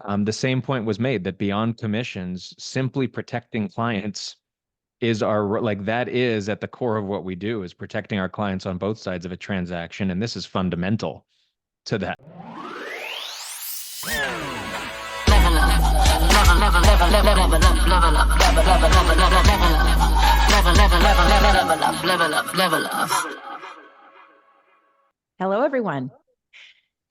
The same point was made that beyond commissions, simply protecting clients is that is at the core of what we do, is protecting our clients on both sides of a transaction. And this is fundamental to that. Hello, everyone.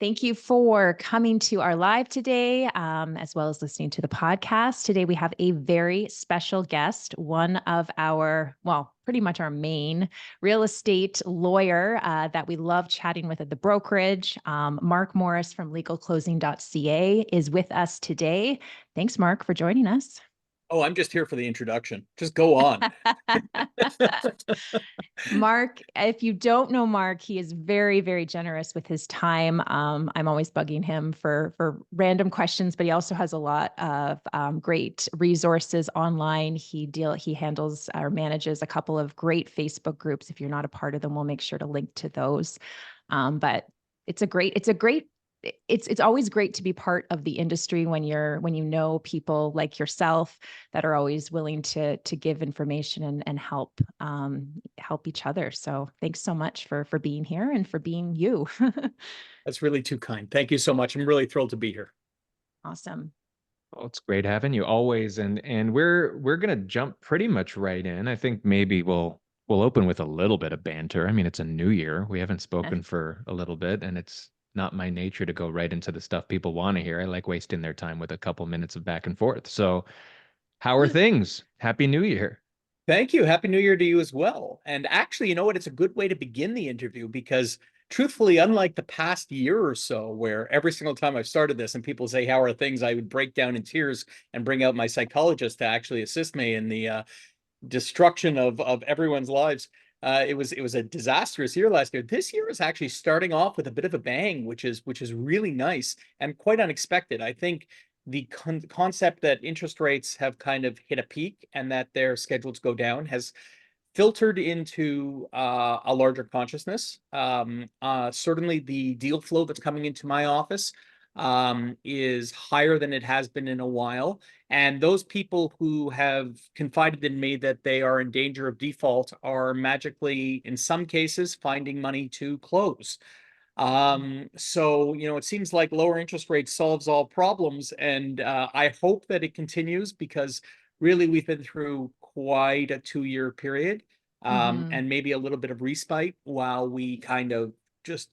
Thank you for coming to our live today, as well as listening to the podcast. Today, we have a very special guest, one of our, pretty much our main real estate lawyer that we love chatting with at the brokerage. Mark Morris from legalclosing.ca is with us today. Thanks, Mark, for joining us. Oh, I'm just here for the introduction. Just go on. Mark, if you don't know Mark, he is very, very generous with his time. I'm always bugging him for random questions, but he also has a lot of great resources online. He handles or manages a couple of great Facebook groups. If you're not a part of them, we'll make sure to link to those. But it's always great to be part of the industry when you know people like yourself that are always willing to give information and help each other. So thanks so much for being here and for being you. That's really too kind. Thank you so much. I'm really thrilled to be here. Awesome. Well, it's great having you always. And we're gonna jump pretty much right in. I think maybe we'll open with a little bit of banter. I mean, it's a new year. We haven't spoken for a little bit, and it's not my nature to go right into the stuff people want to hear. I like wasting their time with a couple minutes of back and forth. So how are things? Happy New Year. Thank you. Happy New Year to you as well. And actually, you know what? It's a good way to begin the interview because truthfully, unlike the past year or so, where every single time I've started this and people say, how are things? I would break down in tears and bring out my psychologist to actually assist me in the destruction of everyone's lives. It was a disastrous year last year. This year is actually starting off with a bit of a bang, which is really nice and quite unexpected. I think the concept that interest rates have kind of hit a peak and that they're scheduled to go down has filtered into a larger consciousness. Certainly the deal flow that's coming into my office is higher than it has been in a while. And those people who have confided in me that they are in danger of default are magically, in some cases, finding money to close. So, it seems like lower interest rates solves all problems. And I hope that it continues because really we've been through quite a 2-year period and maybe a little bit of respite while we kind of just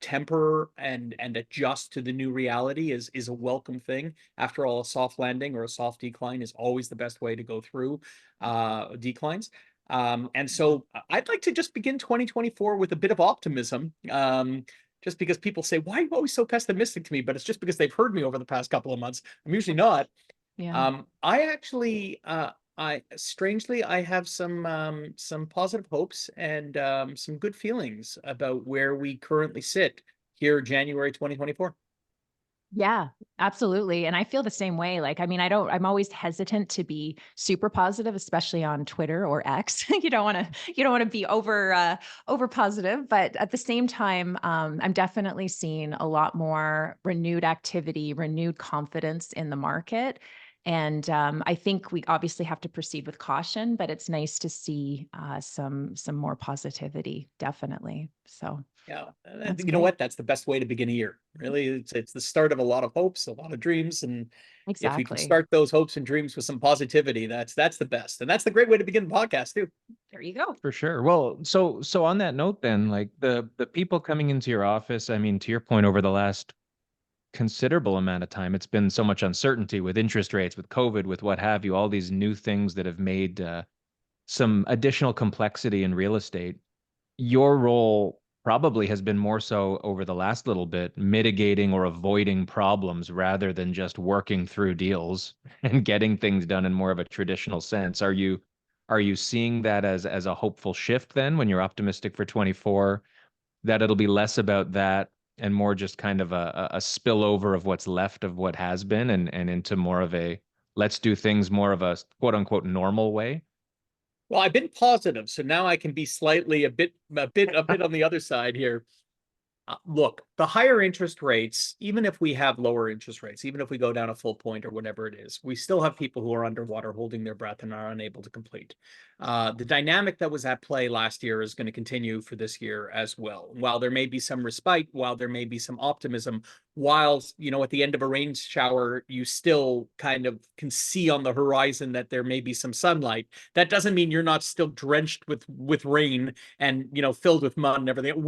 temper and adjust to the new reality is a welcome thing. After all, a soft landing or a soft decline is always the best way to go through declines. And so I'd like to just begin 2024 with a bit of optimism. Just because people say, why are you always so pessimistic to me? But it's just because they've heard me over the past couple of months. I'm usually not. Yeah. I actually, strangely, I have some positive hopes and some good feelings about where we currently sit here, January 2024. Yeah, absolutely. And I feel the same way. I'm always hesitant to be super positive, especially on Twitter or X. You don't want to be over positive, but at the same time, I'm definitely seeing a lot more renewed activity, renewed confidence in the market. And I think we obviously have to proceed with caution, but it's nice to see some more positivity, definitely. So yeah, you know what? That's the best way to begin a year. Really, it's the start of a lot of hopes, a lot of dreams, and if you can start those hopes and dreams with some positivity, that's the best, and that's the great way to begin the podcast too. There you go. For sure. Well, so on that note, then, like the people coming into your office, I mean, to your point, over the last considerable amount of time, it's been so much uncertainty with interest rates, with COVID, with what have you, all these new things that have made some additional complexity in real estate. Your role probably has been more so over the last little bit mitigating or avoiding problems rather than just working through deals and getting things done in more of a traditional sense. Are you seeing that as a hopeful shift then, when you're optimistic for 24, that it'll be less about that and more just kind of a spillover of what's left of what has been and into more of a let's do things more of a quote unquote normal way? Well, I've been positive, so now I can be slightly a bit on the other side here. Look, the higher interest rates, even if we have lower interest rates, even if we go down a full point or whatever it is, we still have people who are underwater holding their breath and are unable to complete. The dynamic that was at play last year is going to continue for this year as well. While there may be some respite, while there may be some optimism, while, you know, at the end of a rain shower, you still kind of can see on the horizon that there may be some sunlight. That doesn't mean you're not still drenched with rain and, you know, filled with mud and everything.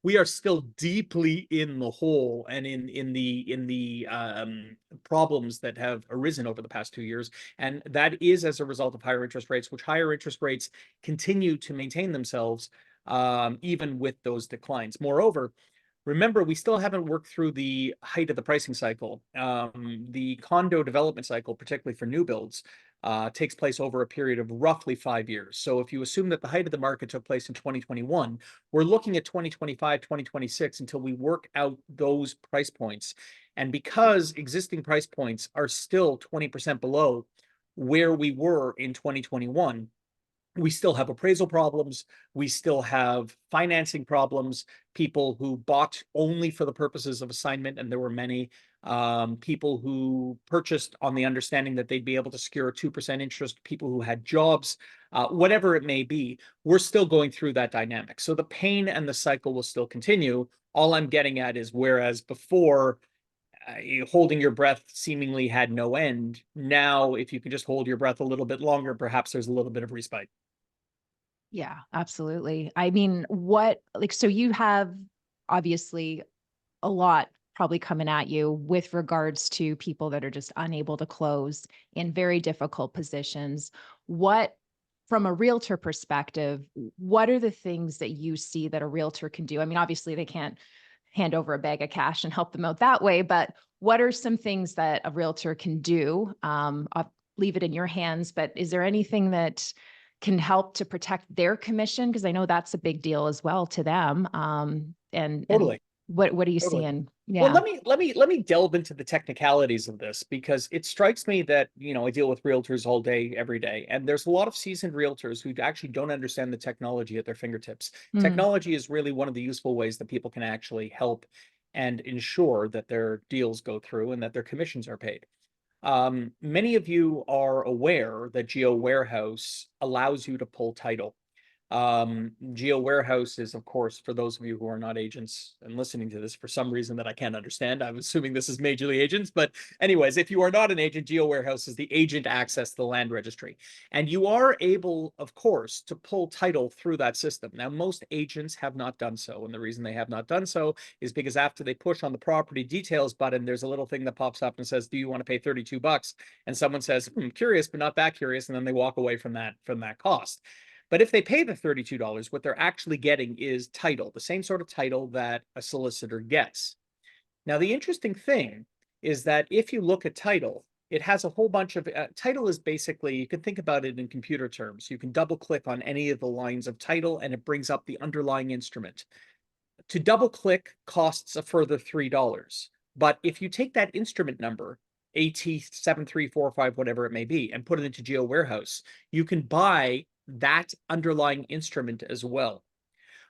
We are still deeply in the hole and in the problems that have arisen over the past 2 years, and that is as a result of higher interest rates, which higher interest rates continue to maintain themselves even with those declines. Moreover, remember, we still haven't worked through the height of the pricing cycle. The condo development cycle, particularly for new builds, takes place over a period of roughly 5 years. So if you assume that the height of the market took place in 2021, we're looking at 2025, 2026 until we work out those price points. And because existing price points are still 20% below where we were in 2021, we still have appraisal problems. We still have financing problems. People who bought only for the purposes of assignment, and there were many people who purchased on the understanding that they'd be able to secure a 2% interest, people who had jobs, whatever it may be, we're still going through that dynamic. So the pain and the cycle will still continue. All I'm getting at is, whereas before, holding your breath seemingly had no end, now if you can just hold your breath a little bit longer, perhaps there's a little bit of respite. Yeah, absolutely. I mean, so you have obviously a lot probably coming at you with regards to people that are just unable to close in very difficult positions. What, from a realtor perspective, what are the things that you see that a realtor can do? I mean, obviously they can't hand over a bag of cash and help them out that way, but what are some things that a realtor can do? I'll leave it in your hands, but is there anything that can help to protect their commission? Because I know that's a big deal as well to them. And Totally. what are you Totally. seeing? Well, Yeah. let me delve into the technicalities of this, because it strikes me that, you know, I deal with realtors all day, every day, and there's a lot of seasoned realtors who actually don't understand the technology at their fingertips. Mm. Technology is really one of the useful ways that people can actually help and ensure that their deals go through and that their commissions are paid. Many of you are aware that Geo Warehouse allows you to pull title. Geo Warehouse is, of course, for those of you who are not agents and listening to this for some reason that I can't understand, I'm assuming this is majorly agents. But anyways, if you are not an agent, Geo Warehouse is the agent access to the land registry. And you are able, of course, to pull title through that system. Now, most agents have not done so. And the reason they have not done so is because after they push on the property details button, there's a little thing that pops up and says, do you want to pay 32 bucks? And someone says, curious, but not that curious. And then they walk away from that cost. But if they pay the $32, what they're actually getting is title, the same sort of title that a solicitor gets. Now, the interesting thing is that if you look at title, it has a whole bunch of title is basically, you can think about it in computer terms. You can double click on any of the lines of title and it brings up the underlying instrument. To double click costs a further $3. But if you take that instrument number, AT7345, whatever it may be, and put it into Geo Warehouse, you can buy that underlying instrument as well.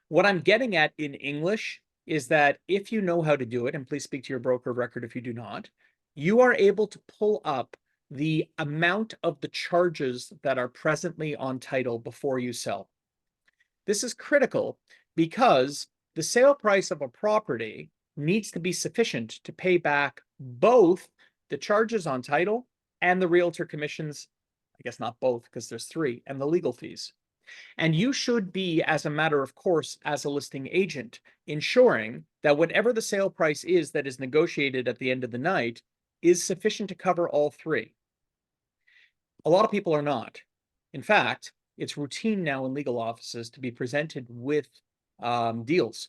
What I'm getting at in English is that if you know how to do it, and please speak to your broker of record if you do not, you are able to pull up the amount of the charges that are presently on title before you sell. This is critical because the sale price of a property needs to be sufficient to pay back both the charges on title and the realtor commissions. I guess not both, because there's three, and the legal fees. And you should be, as a matter of course, as a listing agent, ensuring that whatever the sale price is that is negotiated at the end of the night is sufficient to cover all three. A lot of people are not. In fact, it's routine now in legal offices to be presented with deals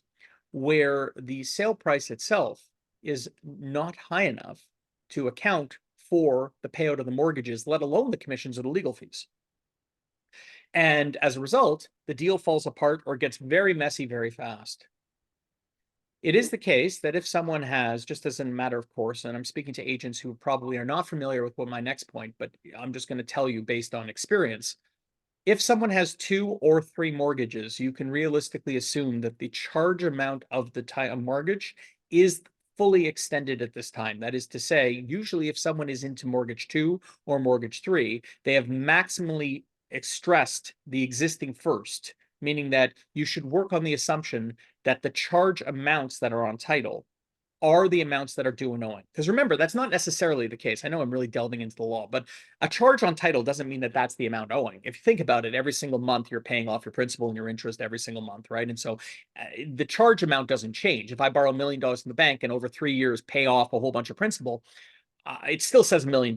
where the sale price itself is not high enough to account for the payout of the mortgages, let alone the commissions or the legal fees. And as a result, the deal falls apart or gets very messy very fast. It is the case that if someone has, just as a matter of course, and I'm speaking to agents who probably are not familiar with what my next point, but I'm just going to tell you based on experience, If someone has 2 or 3 mortgages, you can realistically assume that the charge amount of the mortgage is fully extended at this time. That is to say, usually if someone is into mortgage 2 or mortgage 3, they have maximally stressed the existing first, meaning that you should work on the assumption that the charge amounts that are on title are the amounts that are due and owing. Because remember, that's not necessarily the case. I know I'm really delving into the law, but a charge on title doesn't mean that that's the amount owing. If you think about it, every single month you're paying off your principal and your interest every single month, right? And so the charge amount doesn't change. If I borrow $1 million from the bank and over 3 years pay off a whole bunch of principal, it still says $1 million.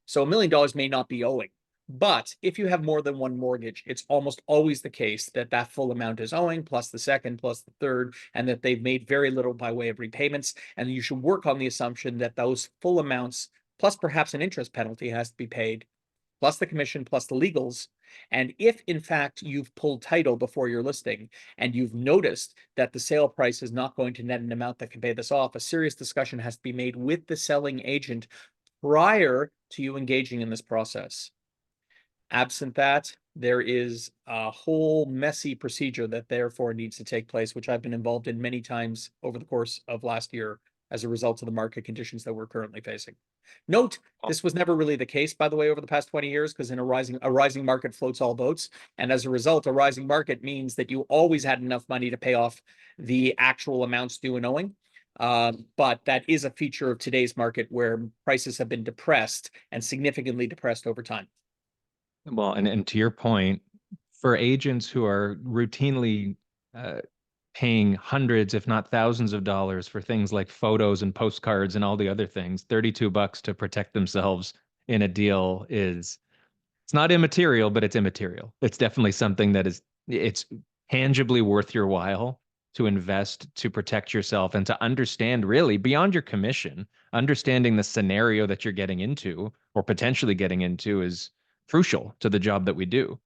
So $1 million may not be owing. But if you have more than one mortgage, it's almost always the case that that full amount is owing, plus the second, plus the third, and that they've made very little by way of repayments. And you should work on the assumption that those full amounts, plus perhaps an interest penalty, has to be paid, plus the commission, plus the legals. And if in fact you've pulled title before your listing and you've noticed that the sale price is not going to net an amount that can pay this off, a serious discussion has to be made with the selling agent prior to you engaging in this process. Absent that, there is a whole messy procedure that therefore needs to take place, which I've been involved in many times over the course of last year as a result of the market conditions that we're currently facing. Note, this was never really the case, by the way, over the past 20 years, because in a rising market floats all boats. And as a result, a rising market means that you always had enough money to pay off the actual amounts due and owing. But that is a feature of today's market where prices have been depressed and significantly depressed over time. Well, and to your point, for agents who are routinely uh, paying hundreds, if not thousands of dollars for things like photos and postcards and all the other things, $32 to protect themselves in a deal is, it's not immaterial, but it's immaterial. It's definitely something that it's tangibly worth your while to invest to protect yourself and to understand really beyond your commission, understanding the scenario that you're getting into or potentially getting into is crucial to the job that we do.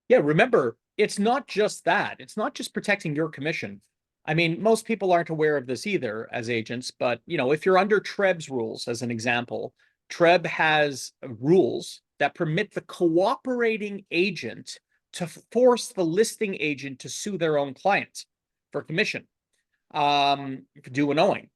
Yeah, remember, it's not just that. It's not just protecting your commission. I mean, most people aren't aware of this either as agents, but if you're under TREB's rules, as an example, TREB has rules that permit the cooperating agent to force the listing agent to sue their own client for commission, for due and owing.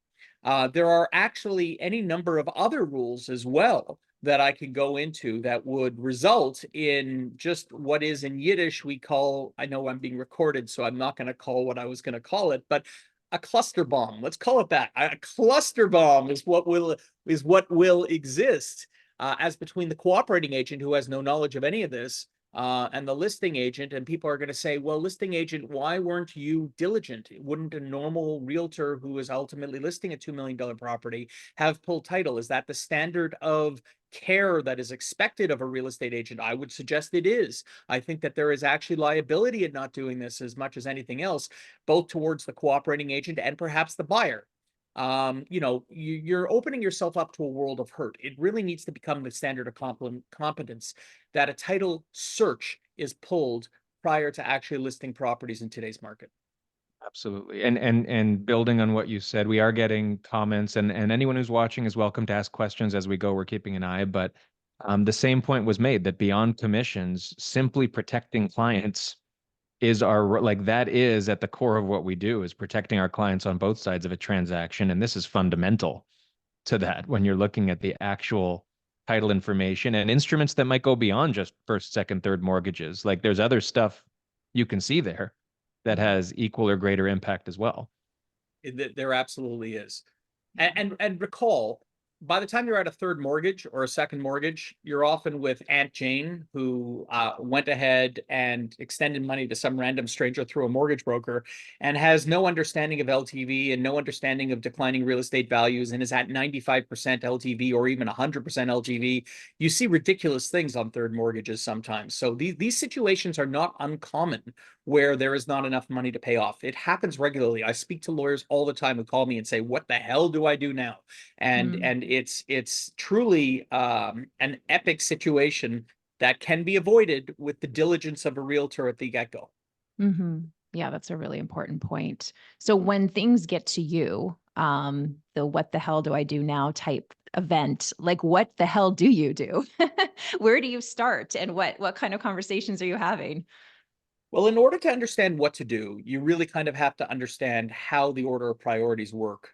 There are actually any number of other rules as well that I could go into that would result in just what is in Yiddish we call, I know I'm being recorded, so I'm not going to call what I was going to call it, but a cluster bomb. Let's call it that. A cluster bomb is what will exist as between the cooperating agent who has no knowledge of any of this and the listing agent. And people are going to say, well, listing agent, why weren't you diligent? Wouldn't a normal realtor who is ultimately listing a $2 million property have pulled title? Is that the standard of care that is expected of a real estate agent? I would suggest it is. I think that there is actually liability in not doing this as much as anything else, both towards the cooperating agent and perhaps the buyer. You're opening yourself up to a world of hurt. It really needs to become the standard of competence that a title search is pulled prior to actually listing properties in today's market. Absolutely. And building on what you said, we are getting comments and anyone who's watching is welcome to ask questions as we go. We're keeping an eye, but the same point was made that beyond commissions, simply protecting clients is that is at the core of what we do, is protecting our clients on both sides of a transaction. And this is fundamental to that when you're looking at the actual title information and instruments that might go beyond just first, second, third mortgages. Like there's other stuff you can see there that has equal or greater impact as well. There absolutely is. And recall, by the time you're at a third mortgage or a second mortgage, you're often with Aunt Jane, who went ahead and extended money to some random stranger through a mortgage broker and has no understanding of LTV and no understanding of declining real estate values and is at 95% LTV or even 100% LTV. You see ridiculous things on third mortgages sometimes. So these situations are not uncommon where there is not enough money to pay off. It happens regularly. I speak to lawyers all the time who call me and say, what the hell do I do now? And it's truly an epic situation that can be avoided with the diligence of a realtor at the get-go. Yeah, that's a really important point. So when things get to you, the what the hell do I do now type event, like what the hell do you do? Where do you start? And what kind of conversations are you having? Well, in order to understand what to do, you really kind of have to understand how the order of priorities work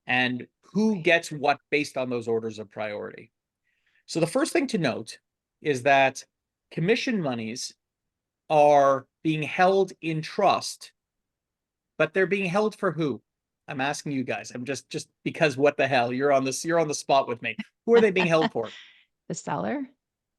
and who gets what based on those orders of priority. So the first thing to note is that commission monies are being held in trust, but they're being held for who? I'm asking you guys. I'm just because what the hell? You're on the spot with me. Who are they being held for? The seller?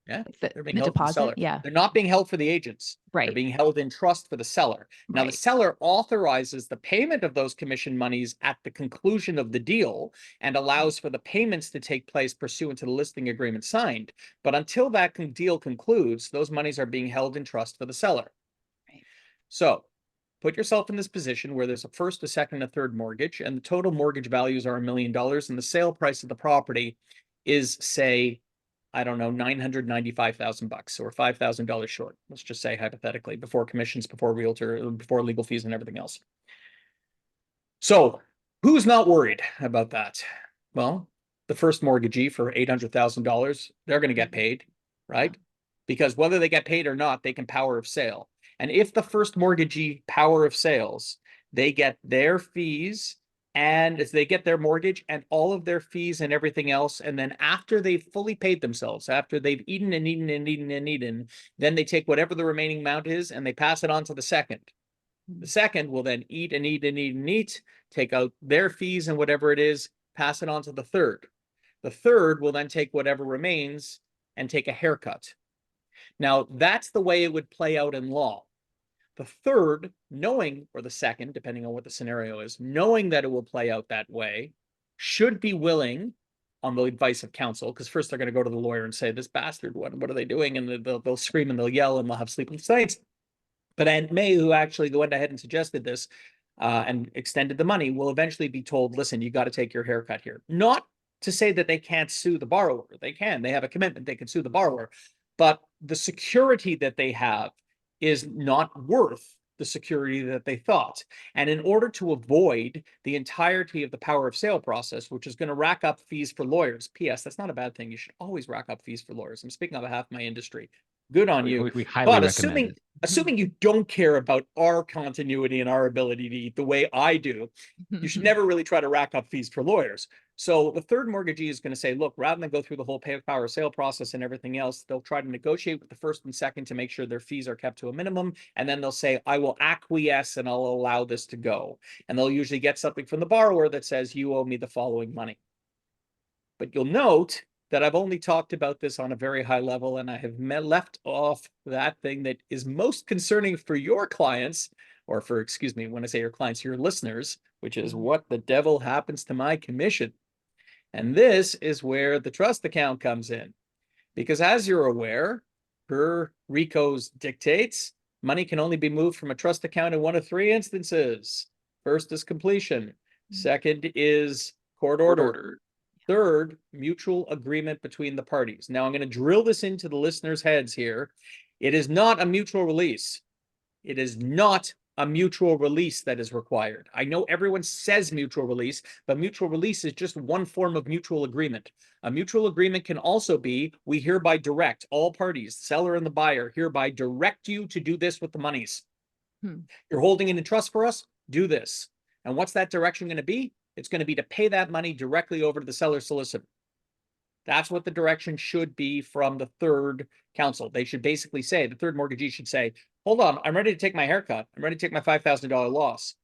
Yeah, Like they're being the held for the deposit? seller. Yeah. They're not being held for the agents. They're Right. being held in trust for the seller. Now, the Right. seller authorizes the payment of those commission monies at the conclusion of the deal and allows for the payments to take place pursuant to the listing agreement signed. But until that deal concludes, those monies are being held in trust for the seller. Right. So put yourself in this position where there's a first, a second, and a third mortgage, and the total mortgage values are $1 million, and the sale price of the property is, say, I don't know, 995,000 bucks or $5,000 short. Let's just say hypothetically, before commissions, before realtor, before legal fees and everything else. So who's not worried about that? Well, the first mortgagee for $800,000, they're going to get paid, right? Because whether they get paid or not, they can power of sale. And if the first mortgagee power of sales, they get their fees and as they get their mortgage and all of their fees and everything else. And then after they've fully paid themselves, after they've eaten and eaten and eaten and eaten, then they take whatever the remaining amount is and they pass it on to the second. The second will then eat and eat and eat and eat, take out their fees and whatever it is, pass it on to the third. The third will then take whatever remains and take a haircut. Now, that's the way it would play out in law. The third, knowing, or the second, depending on what the scenario is, knowing that it will play out that way, should be willing, on the advice of counsel, because first they're going to go to the lawyer and say, this bastard, what are they doing? And they'll scream and they'll yell and they'll have sleepless nights. But Aunt May, who actually went ahead and suggested this and extended the money, will eventually be told, listen, you got to take your haircut here. Not to say that they can't sue the borrower. They can. They have a commitment. They can sue the borrower. But the security that they have is not worth the security that they thought. And in order to avoid the entirety of the power of sale process, which is going to rack up fees for lawyers, P.S., that's not a bad thing. You should always rack up fees for lawyers. I'm speaking on behalf of my industry. Good on you. We highly But recommend it. assuming you don't care about our continuity and our ability to eat the way I do, you should never really try to rack up fees for lawyers. So the third mortgagee is going to say, look, rather than go through the whole power sale process and everything else, they'll try to negotiate with the first and second to make sure their fees are kept to a minimum. And then they'll say, I will acquiesce and I'll allow this to go. And they'll usually get something from the borrower that says, you owe me the following money. But you'll note that I've only talked about this on a very high level, and I have left off that thing that is most concerning for your clients, or for, excuse me, when I say your clients, your listeners, which is what the devil happens to my commission. And this is where the trust account comes in. Because as you're aware, per RICO's dictates, money can only be moved from a trust account in one of three instances. First is completion. Second is court order. Third, mutual agreement between the parties. Now I'm going to drill this into the listeners' heads here. It is not a mutual release. It is not a mutual release that is required. I know everyone says mutual release, but mutual release is just one form of mutual agreement. A mutual agreement can also be, we hereby direct all parties, seller and the buyer, hereby direct you to do this with the monies. You're holding it in trust for us, do this. And what's that direction going to be? It's going to be to pay that money directly over to the seller solicitor. That's what the direction should be from the third counsel. They should basically say, the third mortgagee should say, hold on, I'm ready to take my haircut. I'm ready to take my $5,000 loss.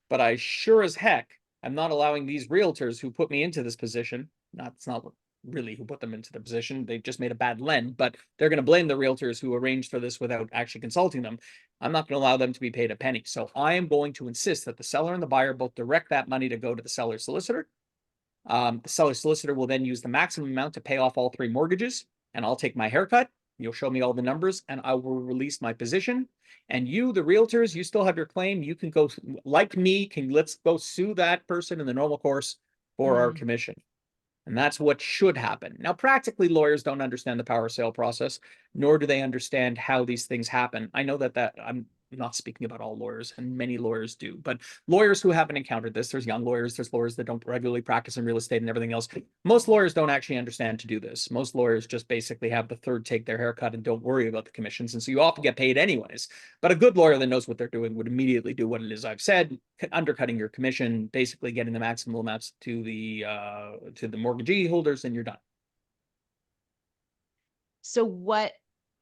But I sure as heck, I'm not allowing these realtors who put me into this position. It's not really who put them into the position. They just made a bad lend, but they're going to blame the realtors who arranged for this without actually consulting them. I'm not going to allow them to be paid a penny. So I am going to insist that the seller and the buyer both direct that money to go to the seller solicitor. The seller solicitor will then use the maximum amount to pay off all three mortgages, and I'll take my haircut. You'll show me all the numbers, and I will release my position. And you, the realtors, you still have your claim. You can go, like me, let's go sue that person in the normal course for our commission. And that's what should happen. Now, practically, lawyers don't understand the power sale process, nor do they understand how these things happen. I know that I'm not speaking about all lawyers, and many lawyers do, but lawyers who haven't encountered this, there's young lawyers, there's lawyers that don't regularly practice in real estate and everything else. Most lawyers don't actually understand to do this. Most lawyers just basically have the third take their haircut and don't worry about the commissions. And so you often get paid anyways. But a good lawyer that knows what they're doing would immediately do what it is I've said, undercutting your commission, basically getting the maximum amounts to the mortgagee holders, and you're done. So what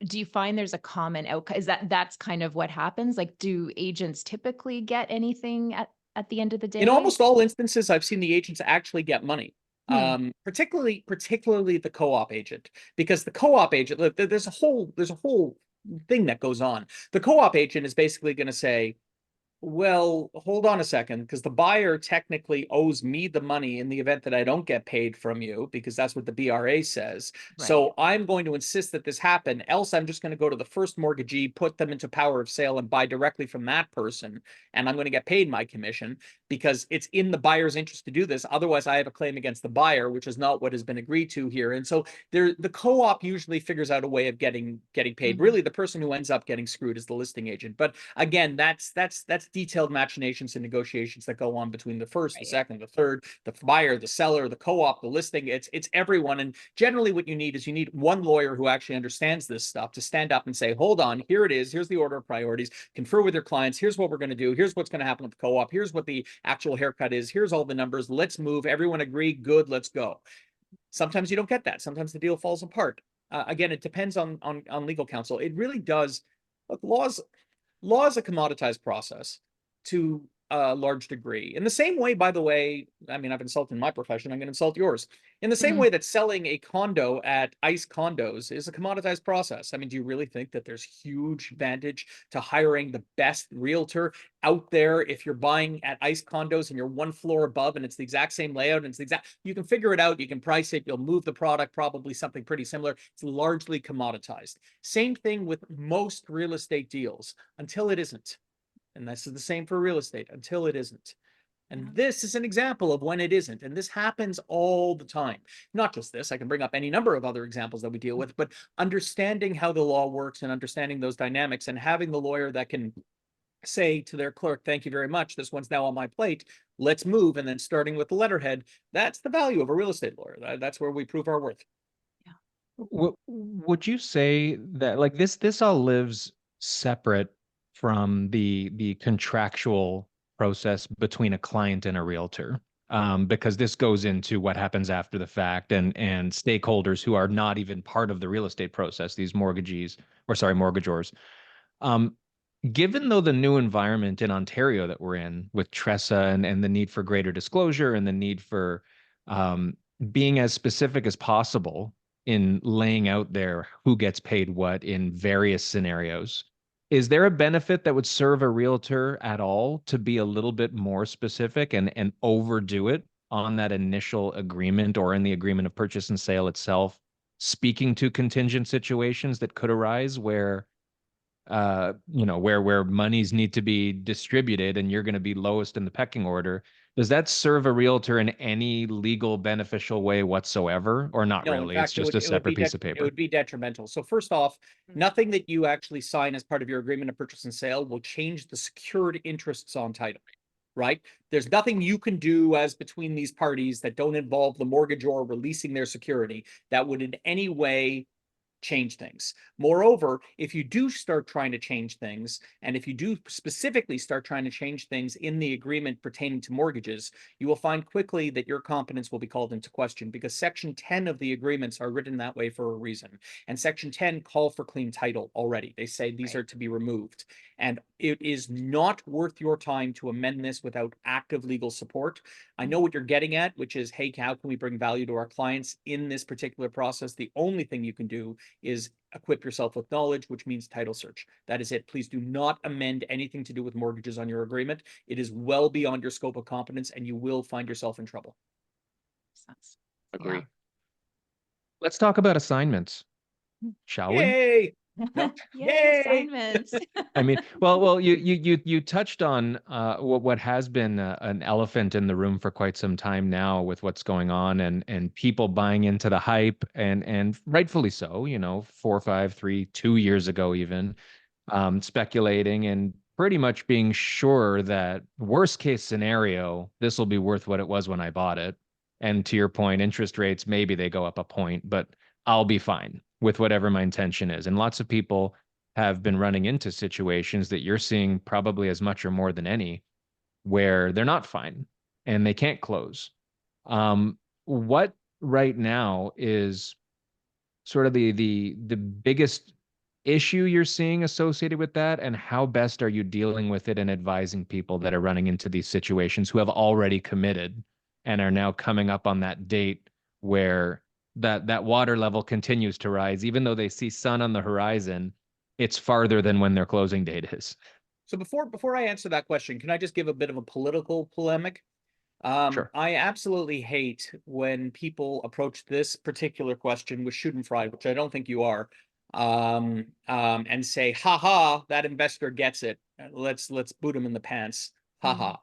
do you find there's a common outcome? Is that's kind of what happens? Like, do agents typically get anything at the end of the day? In almost all instances, I've seen the agents actually get money. Particularly the co-op agent, because the co-op agent, there's a whole thing that goes on. The co-op agent is basically going to say, well, hold on a second, because the buyer technically owes me the money in the event that I don't get paid from you, because that's what the BRA says. Right. So I'm going to insist that this happen, else I'm just going to go to the first mortgagee, put them into power of sale, and buy directly from that person, and I'm going to get paid my commission, because it's in the buyer's interest to do this. Otherwise, I have a claim against the buyer, which is not what has been agreed to here. And so the co-op usually figures out a way of getting paid. Really, the person who ends up getting screwed is the listing agent. But again, that's detailed machinations and negotiations that go on between the first, the second, the third, the buyer, the seller, the co-op, the listing. It's everyone. And generally what you need is you need one lawyer who actually understands this stuff to stand up and say, hold on, here it is. Here's the order of priorities. Confer with your clients. Here's what we're going to do. Here's what's going to happen with the co-op. Here's what the actual haircut is. Here's all the numbers. Let's move. Everyone agree. Good. Let's go. Sometimes you don't get that. Sometimes the deal falls apart. Again, it depends on legal counsel. It really does. Look, law is a commoditized process to a large degree. In the same way, by the way, I mean, I've insulted my profession, I'm going to insult yours. In the same way that selling a condo at ICE condos is a commoditized process. I mean, do you really think that there's huge advantage to hiring the best realtor out there if you're buying at ICE condos and you're one floor above and it's the exact same layout and it's the exact, you can figure it out, you can price it, you'll move the product, probably something pretty similar. It's largely commoditized. Same thing with most real estate deals until it isn't. And this is the same for real estate until it isn't. And this is an example of when it isn't. And this happens all the time. Not just this, I can bring up any number of other examples that we deal with, but understanding how the law works and understanding those dynamics and having the lawyer that can say to their clerk, thank you very much, this one's now on my plate, let's move. And then starting with the letterhead, that's the value of a real estate lawyer. That's where we prove our worth. Would you say that like this all lives separate from the contractual process between a client and a realtor? Because this goes into what happens after the fact and stakeholders who are not even part of the real estate process, these mortgagors. Given though the new environment in Ontario that we're in with TRESA and the need for greater disclosure and the need for being as specific as possible in laying out there who gets paid what in various scenarios, is there a benefit that would serve a realtor at all to be a little bit more specific and overdo it on that initial agreement or in the agreement of purchase and sale itself, speaking to contingent situations that could arise where where monies need to be distributed and you're going to be lowest in the pecking order? Does that serve a realtor in any legal beneficial way whatsoever, or not No, in really? It's fact, just a separate piece of it paper. would be detrimental. So first off, nothing that you actually sign as part of your agreement of purchase and sale will change the secured interests on title, right? There's nothing you can do as between these parties that don't involve the mortgagor releasing their security that would in any way change things. Moreover, if you do start trying to change things, and if you do specifically start trying to change things in the agreement pertaining to mortgages, you will find quickly that your competence will be called into question, because Section 10 of the agreements are written that way for a reason. And Section 10 call for clean title already. They say these are to be removed. And it is not worth your time to amend this without active legal support. I know what you're getting at, which is, hey, how can we bring value to our clients in this particular process? The only thing you can do is equip yourself with knowledge, which means title search. That is it. Please do not amend anything to do with mortgages on your agreement. It is well beyond your scope of competence, and you will find yourself in trouble. Agree. Yeah. Let's talk about assignments, shall we? Yay! No. Yay, assignments. I mean, well, you touched on what has been an elephant in the room for quite some time now with what's going on and people buying into the hype and rightfully so, 4, 5, 3, 2 years ago even, speculating and pretty much being sure that worst case scenario, this will be worth what it was when I bought it. And to your point, interest rates, maybe they go up a point, but I'll be fine with whatever my intention is. And lots of people have been running into situations that you're seeing probably as much or more than any, where they're not fine and they can't close. What right now is sort of the biggest issue you're seeing associated with that, and how best are you dealing with it and advising people that are running into these situations who have already committed and are now coming up on that date where that water level continues to rise, even though they see sun on the horizon, it's farther than when their closing date is. So before I answer that question, can I just give a bit of a political polemic? Sure. I absolutely hate when people approach this particular question with Schadenfreude, which I don't think you are, and say, "Ha ha, that investor gets it. Let's boot him in the pants." Ha ha.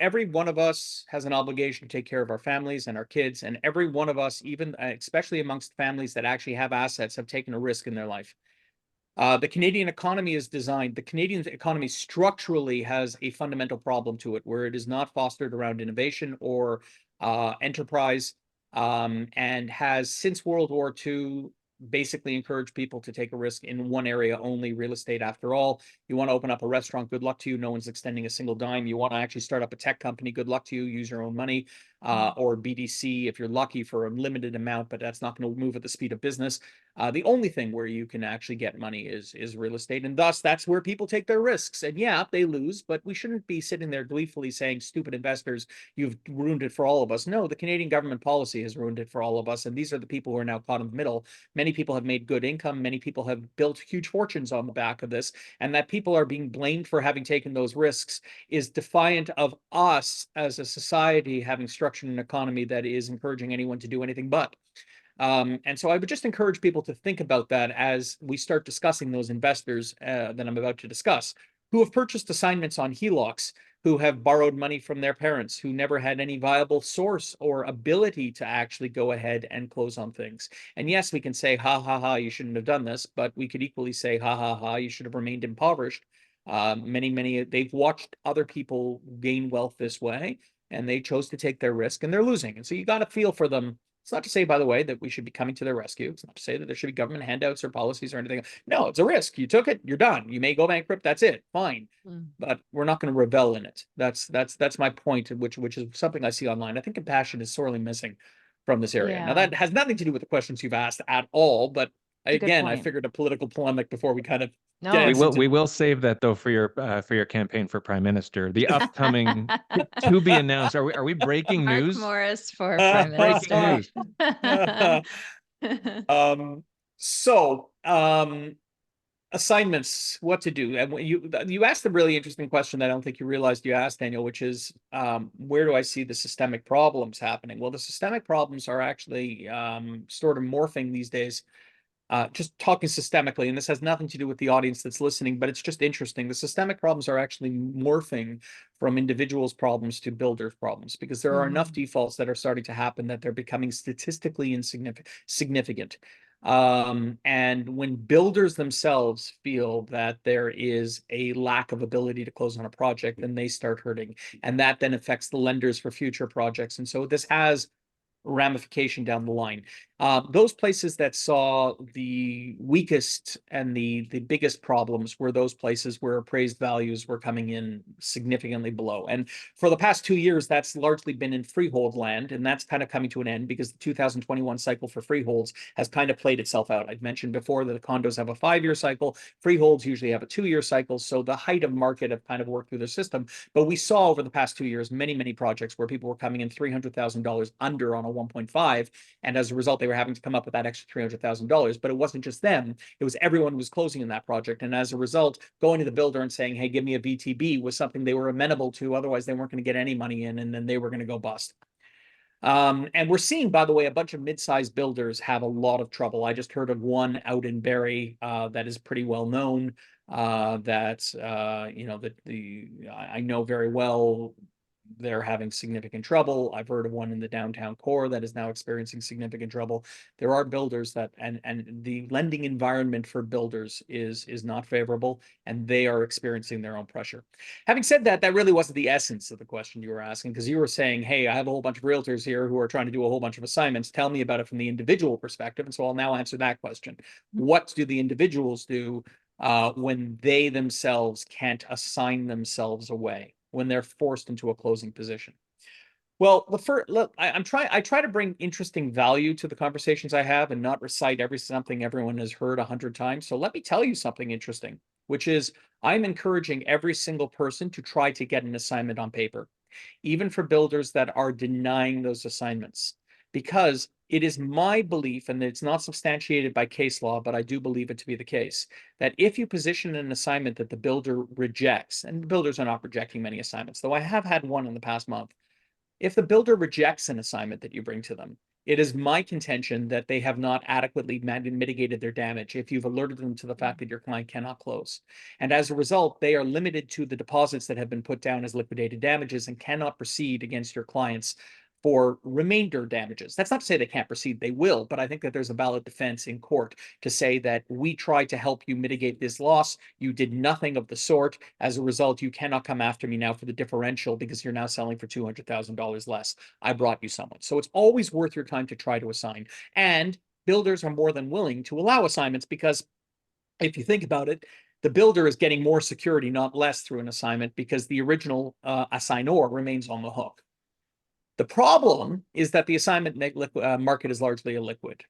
Every one of us has an obligation to take care of our families and our kids, and every one of us, even especially amongst families that actually have assets, have taken a risk in their life. The Canadian economy is designed, the Canadian economy structurally has a fundamental problem to it where it is not fostered around innovation or enterprise, and has since World War II basically encouraged people to take a risk in one area only, real estate. After all, you want to open up a restaurant, good luck to you. No one's extending a single dime. You want to actually start up a tech company, good luck to you. Use your own money, or BDC if you're lucky for a limited amount, but that's not going to move at the speed of business. The only thing where you can actually get money is real estate, and thus that's where people take their risks. And yeah, they lose, but we shouldn't be sitting there gleefully saying, "Stupid investors, you've ruined it for all of us." No, the Canadian government policy has ruined it for all of us, and these are the people who are now caught in the middle. Many people have made good income. Many people have built huge fortunes on the back of this, and that people are being blamed for having taken those risks is defiant of us as a society having structured an economy that is encouraging anyone to do anything but. And so I would just encourage people to think about that as we start discussing those investors that I'm about to discuss, who have purchased assignments on HELOCs, who have borrowed money from their parents, who never had any viable source or ability to actually go ahead and close on things. And yes, we can say, "Ha ha ha, you shouldn't have done this," but we could equally say, "Ha ha ha, you should have remained impoverished." They've watched other people gain wealth this way, and they chose to take their risk, and they're losing. And so you got to feel for them. It's not to say, by the way, that we should be coming to their rescue. It's not to say that there should be government handouts or policies or anything. No, it's a risk. You took it, you're done. You may go bankrupt. That's it. Fine. But we're not going to revel in it. That's my point, which is something I see online. I think compassion is sorely missing from this area. Now, Yeah, that has nothing to do with the questions you've asked at all, but it's a good again, I point. figured a political polemic before we kind of No, We dance will into. we will save that though for your campaign for prime minister. The upcoming to be announced. Are we breaking Mark news? Morris for prime Breaking minister. news. um, so assignments, what to do. And you asked a really interesting question that I don't think you realized you asked, Daniel, which is where do I see the systemic problems happening? Well, the systemic problems are actually sort of morphing these days. Just talking systemically, and this has nothing to do with the audience that's listening, but it's just interesting. The systemic problems are actually morphing from individuals' problems to builders' problems, because there are enough Mhm. defaults that are starting to happen that they're becoming statistically significant. And when builders themselves feel that there is a lack of ability to close on a project, then they start hurting. And that then affects the lenders for future projects. And so this has ramification down the line. Those places that saw the weakest and the biggest problems were those places where appraised values were coming in significantly below. And for the past 2 years, that's largely been in freehold land, and that's kind of coming to an end because the 2021 cycle for freeholds has kind of played itself out. I've mentioned before that the condos have a 5-year cycle, freeholds usually have a 2-year cycle, so the height of market have kind of worked through the system. But we saw over the past 2 years many projects where people were coming in $300,000 under on a 1.5, and as a result, they were having to come up with that extra $300,000. But it wasn't just them; it was everyone who was closing in that project. And as a result, going to the builder and saying, "Hey, give me a VTB," was something they were amenable to. Otherwise, they weren't going to get any money in, and then they were going to go bust. And we're seeing, by the way, a bunch of mid-sized builders have a lot of trouble. I just heard of one out in Barrie that is pretty well known. That I know very well. they're having significant trouble. I've heard of one in the downtown core that is now experiencing significant trouble. There are builders that, and the lending environment for builders is not favorable, and they are experiencing their own pressure. Having said that, that really wasn't the essence of the question you were asking, because you were saying, hey, I have a whole bunch of realtors here who are trying to do a whole bunch of assignments. Tell me about it from the individual perspective. And so I'll now answer that question. What do the individuals do when they themselves can't assign themselves away, when they're forced into a closing position? Well, the first, look, I try to bring interesting value to the conversations I have and not recite something everyone has heard 100 times. So let me tell you something interesting, which is I'm encouraging every single person to try to get an assignment on paper, even for builders that are denying those assignments, because it is my belief, and it's not substantiated by case law, but I do believe it to be the case, that if you position an assignment that the builder rejects, and builders are not rejecting many assignments, though I have had one in the past month. If the builder rejects an assignment that you bring to them, it is my contention that they have not adequately mitigated their damage if you've alerted them to the fact that your client cannot close. And as a result, they are limited to the deposits that have been put down as liquidated damages and cannot proceed against your clients for remainder damages. That's not to say they can't proceed, they will, but I think that there's a valid defense in court to say that we tried to help you mitigate this loss. You did nothing of the sort. As a result, you cannot come after me now for the differential because you're now selling for $200,000 less. I brought you someone. So it's always worth your time to try to assign. And builders are more than willing to allow assignments because if you think about it, the builder is getting more security, not less, through an assignment because the original assignor remains on the hook. The problem is that the assignment market is largely illiquid.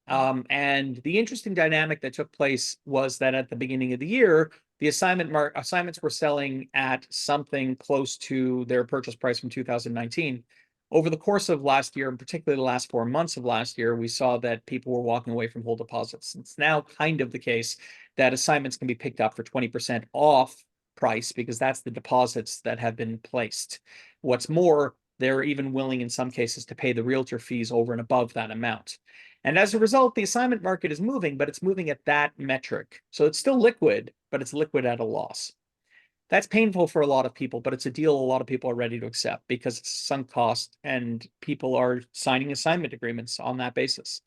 And the interesting dynamic that took place was that at the beginning of the year, the assignments were selling at something close to their purchase price from 2019. Over the course of last year, and particularly the last 4 months of last year, we saw that people were walking away from whole deposits. It's now kind of the case that assignments can be picked up for 20% off price because that's the deposits that have been placed. What's more, they're even willing in some cases to pay the realtor fees over and above that amount. And as a result, the assignment market is moving, but it's moving at that metric. So it's still liquid, but it's liquid at a loss. That's painful for a lot of people, but it's a deal a lot of people are ready to accept because it's sunk cost and people are signing assignment agreements on that basis.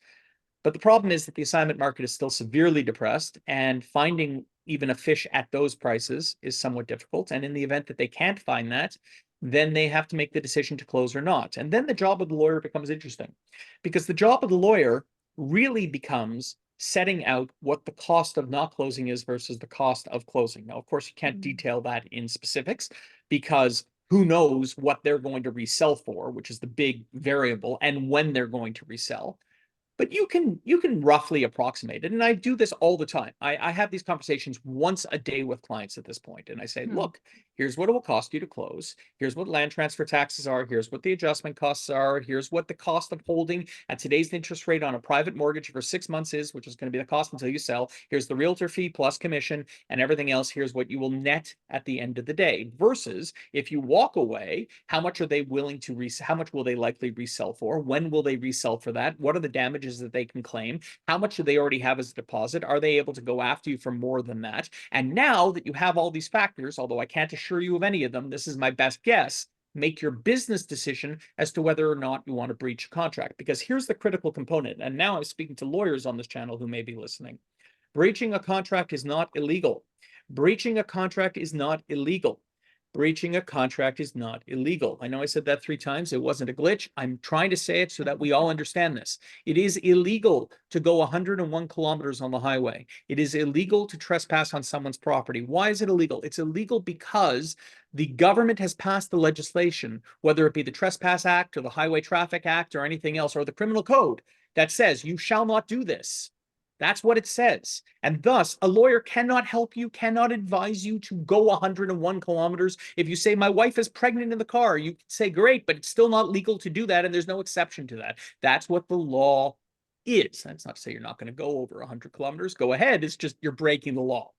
But the problem is that the assignment market is still severely depressed, and finding even a fish at those prices is somewhat difficult. And in the event that they can't find that, then they have to make the decision to close or not. And then the job of the lawyer becomes interesting, because the job of the lawyer really becomes setting out what the cost of not closing is versus the cost of closing. Now, of course, you can't detail that in specifics because who knows what they're going to resell for, which is the big variable, and when they're going to resell. But you can roughly approximate it. And I do this all the time. I have these conversations once a day with clients at this point. And I say, look, here's what it will cost you to close. Here's what land transfer taxes are. Here's what the adjustment costs are. Here's what the cost of holding at today's interest rate on a private mortgage for 6 months is, which is going to be the cost until you sell. Here's the realtor fee plus commission and everything else. Here's what you will net at the end of the day. Versus if you walk away, how much are they willing to resell? How much will they likely resell for? When will they resell for that? What are the damages that they can claim? How much do they already have as a deposit? Are they able to go after you for more than that? And now that you have all these factors, although I can't assure you of any of them, this is my best guess, make your business decision as to whether or not you want to breach a contract. Because here's the critical component. And now I'm speaking to lawyers on this channel who may be listening. Breaching a contract is not illegal. Breaching a contract is not illegal. Breaching a contract is not illegal. I know I said that 3 times. It wasn't a glitch. I'm trying to say it so that we all understand this. It is illegal to go 101 kilometers on the highway. It is illegal to trespass on someone's property. Why is it illegal? It's illegal because the government has passed the legislation, whether it be the Trespass Act or the Highway Traffic Act or anything else, or the criminal code, that says you shall not do this. That's what it says. And thus, a lawyer cannot help you, cannot advise you to go 101 kilometers. If you say, my wife is pregnant in the car, you can say, great, but it's still not legal to do that. And there's no exception to that. That's what the law is. That's not to say you're not going to go over 100 kilometers. Go ahead. It's just you're breaking the law.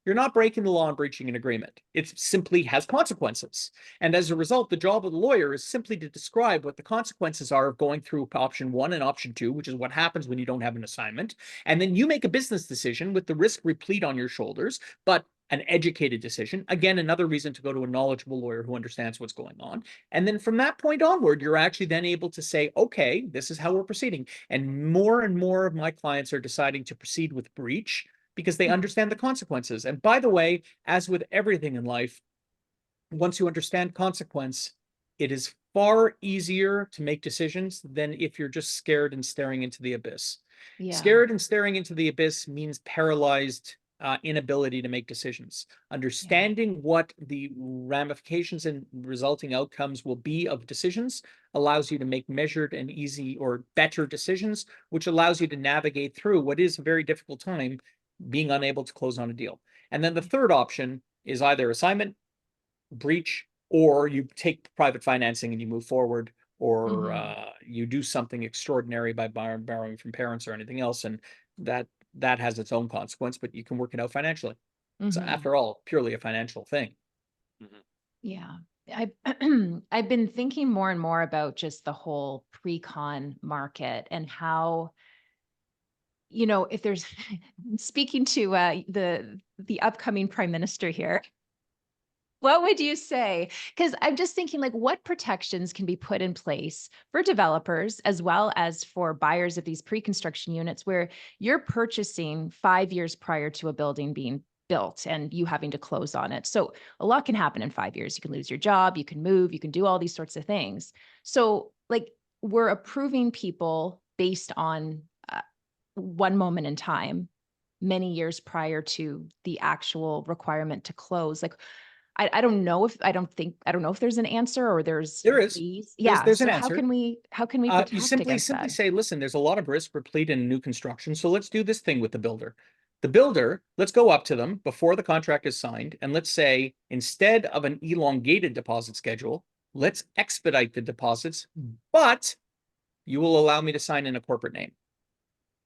You're not breaking the law and breaching an agreement. It simply has consequences. And as a result, the job of the lawyer is simply to describe what the consequences are of going through option 1 and option 2, which is what happens when you don't have an assignment. And then you make a business decision with the risk replete on your shoulders. But an educated decision. Again, another reason to go to a knowledgeable lawyer who understands what's going on. And then from that point onward, you're actually then able to say, okay, this is how we're proceeding. And more of my clients are deciding to proceed with breach because they understand the consequences. And by the way, as with everything in life, once you understand consequence, it is far easier to make decisions than if you're just scared and staring into the abyss. Yeah. Scared and staring into the abyss means paralyzed inability to make decisions. Understanding what the ramifications and resulting outcomes will be of decisions allows you to make measured and easy or better decisions, which allows you to navigate through what is a very difficult time being unable to close on a deal. And then the third option is either assignment, breach, or you take private financing and you move forward, or you do something extraordinary by borrowing from parents or anything else, and that has its own consequence, but you can work it out financially. So after all, purely a financial thing. Yeah. I I've been thinking more and more about just the whole pre-con market and how, if there's speaking to the upcoming prime minister here, what would you say? Because I'm just thinking, like, what protections can be put in place for developers as well as for buyers of these pre-construction units where you're purchasing 5 years prior to a building being built and you having to close on it. So a lot can happen in 5 years. You can lose your job, you can move, you can do all these sorts of things. So, like, we're approving people based on one moment in time, many years prior to the actual requirement to close. Like, I don't know if I don't know if there's an answer or there's There is. ways. There's Yeah. there's an So answer. how can we You protect simply against that? say, listen, there's a lot of risk replete in new construction, so let's do this thing with the builder. The builder, let's go up to them before the contract is signed, and let's say, instead of an elongated deposit schedule, let's expedite the deposits, but you will allow me to sign in a corporate name.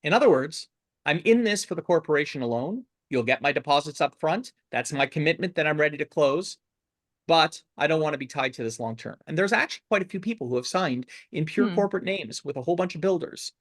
In other words, I'm in this for the corporation alone. You'll get my deposits up front. That's my commitment that I'm ready to close, but I don't want to be tied to this long term. And there's actually quite a few people who have signed in pure Hmm. corporate names with a whole bunch of builders.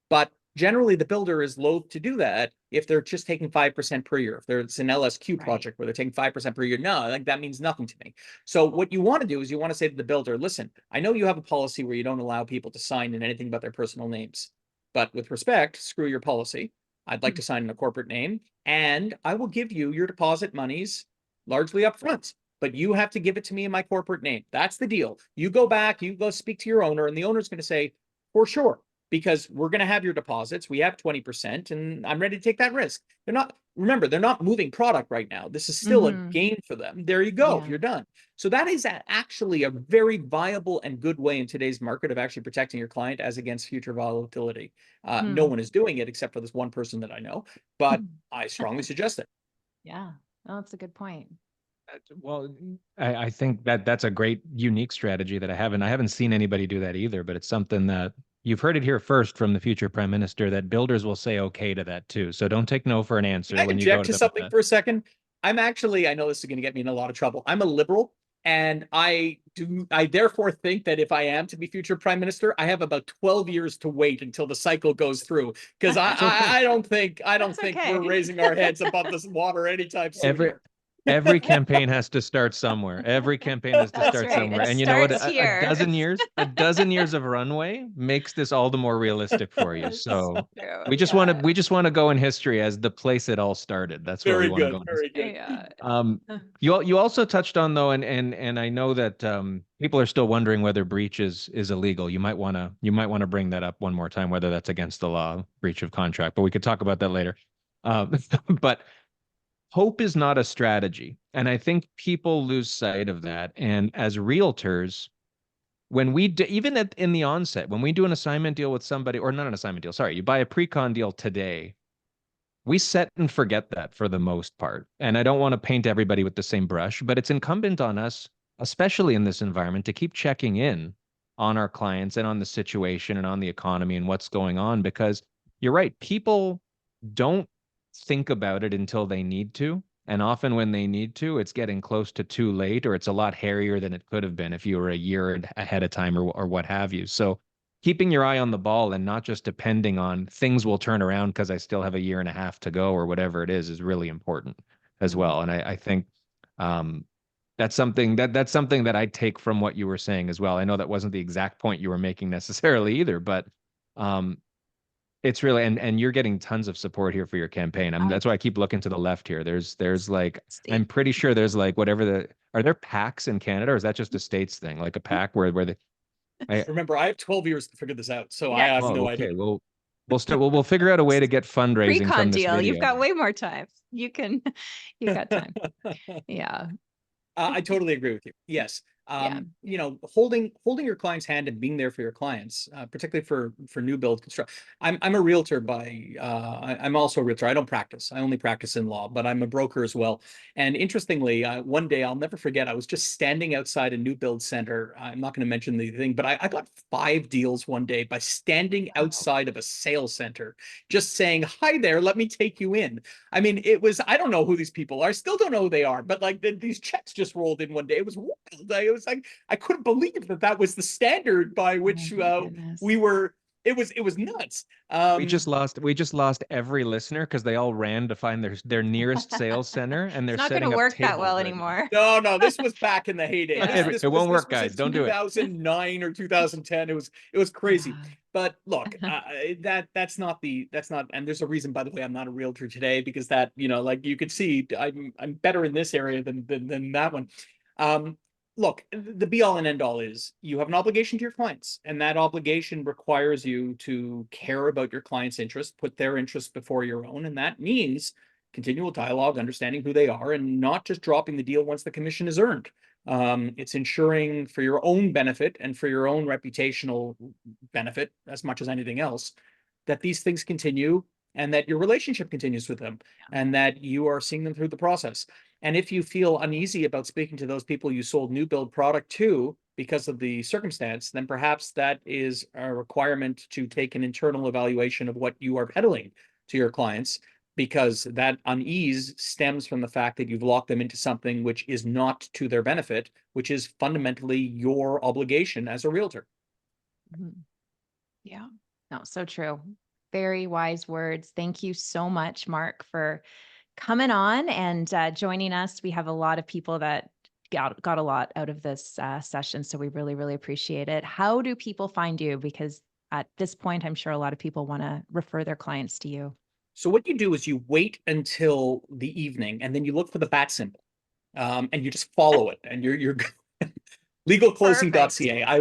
But generally, the builder is loath to do that if they're just taking 5% per year. If there's an LSQ Right. project where they're taking 5% per year, no, like that means nothing to me. So what you want to do is you want to say to the builder, listen, I know you have a policy where you don't allow people to sign in anything but their personal names. But with respect, screw your policy. I'd like to sign in a corporate name, and I will give you your deposit monies largely up front. But you have to give it to me in my corporate name. That's the deal. You go back, you go speak to your owner, and the owner's going to say, for sure, because we're going to have your deposits. We have 20%, and I'm ready to take that risk. Remember, they're not moving product right now. This is still a gain for them. There you go. Yeah. You're done. So that is actually a very viable and good way in today's market of actually protecting your client as against future volatility. No one is doing it except for this one person that I know, but I strongly suggest it. Yeah. Oh, that's a good point. Well, I think that's a great unique strategy that I haven't seen anybody do that either, but it's something that you've heard it here first from the future prime minister that builders will say okay to that too. So don't take no for an Can answer I when you go object to to them with something that. for a second? I know this is going to get me in a lot of trouble. I'm a liberal, and I therefore think that if I am to be future prime minister, I have about 12 years to wait until the cycle goes through. Because It's okay. I don't think That's we're okay. raising our heads above this water anytime soon Every here. every campaign has to start somewhere. Every campaign has to That's start right. somewhere. It And you know what? starts here. A dozen years of runway makes this all the more realistic for you. That's So true. we just want to go in history as the place it all started. That's where we Very want to good, go in very history. good. Yeah. You also touched on though, and I know that people are still wondering whether breach is illegal. You might want to bring that up one more time, whether that's against the law, breach of contract. But we could talk about that later. But hope is not a strategy, and I think people lose sight of that. And as realtors, when we do, even in the onset, when we do an assignment deal with somebody, or not an assignment deal, sorry, you buy a pre-con deal today, we set and forget that for the most part. And I don't want to paint everybody with the same brush, but it's incumbent on us, especially in this environment, to keep checking in on our clients and on the situation and on the economy and what's going on. Because you're right, people don't think about it until they need to. And often when they need to, it's getting close to too late, or it's a lot hairier than it could have been if you were a year ahead of time or what have you. So keeping your eye on the ball and not just depending on things will turn around because I still have a year and a half to go or whatever it is really important. as well. And I think that's something that I take from what you were saying as well. I know that wasn't the exact point you were making necessarily either, but um, it's really, and you're getting tons of support here for your campaign. Oh, That's why I keep looking to the left here. There's like, I'm Steve. pretty sure there's like whatever are there packs in Canada, or is that just a states thing? Like a pack where I, Remember, I have 12 years to figure this out, so I Yeah. have well, no idea. okay, we'll figure out a way to get fundraising Pre-con from this deal. You've video. got way more time. You got time. Yeah. I totally agree with you. Yes. Yeah. Holding your client's hand and being there for your clients, particularly for new build construction. I'm a realtor I'm also a realtor. I don't practice. I only practice in law, but I'm a broker as well. And interestingly, one day I'll never forget, I was just standing outside a new build center. I'm not going to mention the thing, but I got 5 deals one day by standing outside of a sales center, just saying, "Hi there, let me take you in." I mean, I don't know who these people are. I still don't know who they are, but like these checks just rolled in one day. It was wild. It was like, I couldn't believe that was the standard by which Oh my goodness. we were. It was nuts. We just lost every listener because they all ran to find their nearest sales center, and they're It's not going to setting up work that tables well right anymore. No, this was back in the heyday. Yeah. It won't work, This was guys. in Don't do it. 2009 or 2010. It was crazy. Yeah. But look, that's not, and there's a reason, by the way, I'm not a realtor today, because that, like you could see, I'm better in this area than that one. Look, the be all and end all is you have an obligation to your clients, and that obligation requires you to care about your clients' interests, put their interests before your own, and that means continual dialogue, understanding who they are, and not just dropping the deal once the commission is earned. It's ensuring, for your own benefit and for your own reputational benefit as much as anything else, that these things continue and that your relationship continues with them, and that you are seeing them through the process. And if you feel uneasy about speaking to those people you sold new build product to because of the circumstance, then perhaps that is a requirement to take an internal evaluation of what you are peddling to your clients, because that unease stems from the fact that you've locked them into something which is not to their benefit, which is fundamentally your obligation as a realtor. Yeah. No, so true. Very wise words. Thank you so much, Mark, for coming on and joining us. We have a lot of people that got a lot out of this session, so we really, really appreciate it. How do people find you? Because at this point, I'm sure a lot of people want to refer their clients to you. So what you do is you wait until the evening, and then you look for the bat symbol, and you just follow it, and you're legalclosing.ca. I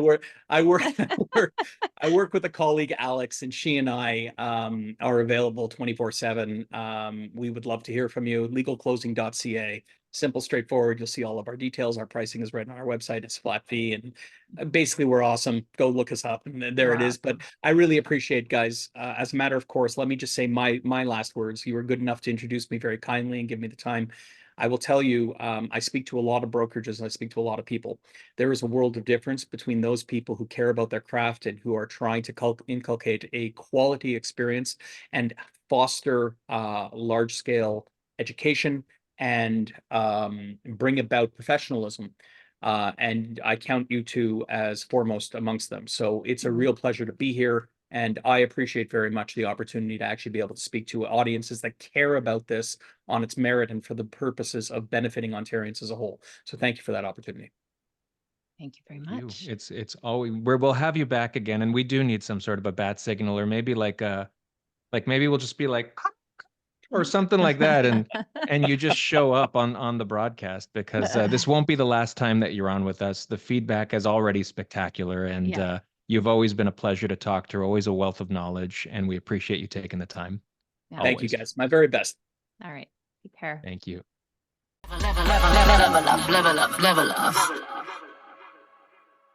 work with a colleague, Alex, and she and I are available 24/7. We would love to hear from you. Legalclosing.ca. Simple, straightforward. You'll see all of our details. Our pricing is right on our website. It's flat fee, and basically we're awesome. Go look us up, and there it is. But I really appreciate, guys. As a matter of course, let me just say my last words. You were good enough to introduce me very kindly and give me the time. I will tell you, I speak to a lot of brokerages and I speak to a lot of people. There is a world of difference between those people who care about their craft and who are trying to inculcate a quality experience and foster large scale education and bring about professionalism. And I count you two as foremost amongst them. So it's a real pleasure to be here. And I appreciate very much the opportunity to actually be able to speak to audiences that care about this on its merit and for the purposes of benefiting Ontarians as a whole. So thank you for that opportunity. Thank you very much. It's always we'll have you back again, and we do need some sort of a bat signal, or maybe like maybe we'll just be like or something like that, and you just show up on the broadcast, because this won't be the last time that you're on with us. The feedback is already spectacular, and you've always been a pleasure to talk to, always a wealth of knowledge, and we appreciate you taking the time. Thank you, guys. My very best. All right. Take care. Thank you. Level up, level up, level up.